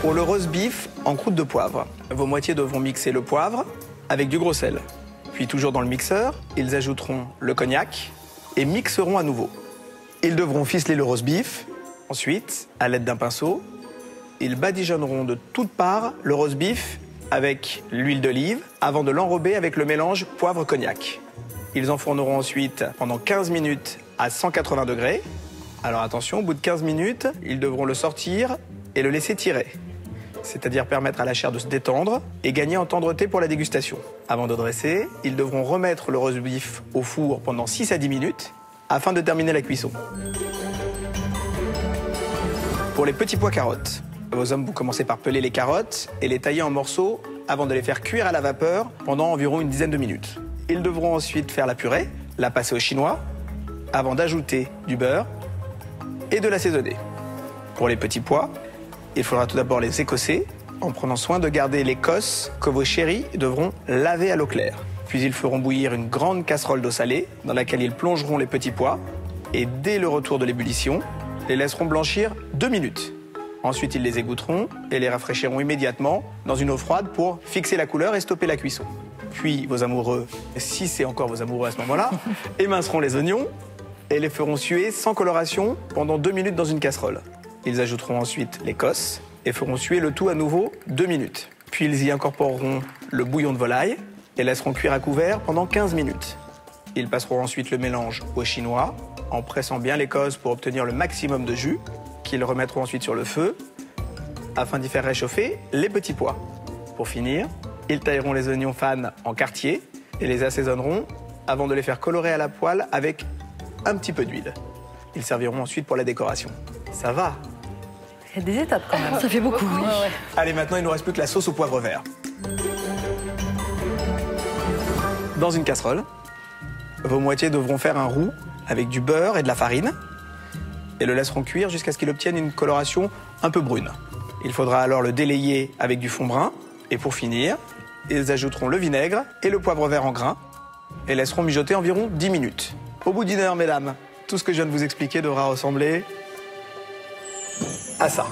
Pour le roast beef en croûte de poivre, vos moitiés devront mixer le poivre avec du gros sel. Puis toujours dans le mixeur, ils ajouteront le cognac et mixeront à nouveau. Ils devront ficeler le roast beef. Ensuite, à l'aide d'un pinceau, ils badigeonneront de toutes parts le roast beef avec l'huile d'olive avant de l'enrober avec le mélange poivre-cognac. Ils enfourneront ensuite pendant 15 minutes à 180 degrés. Alors attention, au bout de 15 minutes, ils devront le sortir et le laisser tirer. C'est-à-dire permettre à la chair de se détendre et gagner en tendreté pour la dégustation. Avant de dresser, ils devront remettre le roast beef au four pendant 6 à 10 minutes afin de terminer la cuisson. Pour les petits pois carottes, vos hommes vont commencer par peler les carottes et les tailler en morceaux avant de les faire cuire à la vapeur pendant environ une dizaine de minutes. Ils devront ensuite faire la purée, la passer au chinois, avant d'ajouter du beurre et de l'assaisonner. Pour les petits pois, il faudra tout d'abord les écosser en prenant soin de garder l'écosse que vos chéris devront laver à l'eau claire. Puis ils feront bouillir une grande casserole d'eau salée dans laquelle ils plongeront les petits pois et dès le retour de l'ébullition, les laisseront blanchir 2 minutes. Ensuite, ils les égoutteront et les rafraîchiront immédiatement dans une eau froide pour fixer la couleur et stopper la cuisson. Puis vos amoureux, si c'est encore vos amoureux à ce moment-là, éminceront les oignons et les feront suer sans coloration pendant 2 minutes dans une casserole. Ils ajouteront ensuite l'écosse et feront suer le tout à nouveau 2 minutes. Puis ils y incorporeront le bouillon de volaille et laisseront cuire à couvert pendant 15 minutes. Ils passeront ensuite le mélange au chinois en pressant bien l'écosse pour obtenir le maximum de jus, qu'ils remettront ensuite sur le feu afin d'y faire réchauffer les petits pois. Pour finir, ils tailleront les oignons fans en quartiers et les assaisonneront avant de les faire colorer à la poêle avec un petit peu d'huile. Ils serviront ensuite pour la décoration. Ça va? Il y a des étapes quand même. Ça fait beaucoup, oui. Ouais. Allez, maintenant, il ne nous reste plus que la sauce au poivre vert. Dans une casserole, vos moitiés devront faire un roux avec du beurre et de la farine et le laisseront cuire jusqu'à ce qu'il obtienne une coloration un peu brune. Il faudra alors le délayer avec du fond brun et pour finir, ils ajouteront le vinaigre et le poivre vert en grains et laisseront mijoter environ 10 minutes. Au bout d'une heure, mesdames, tout ce que je viens de vous expliquer devra ressembler à ça.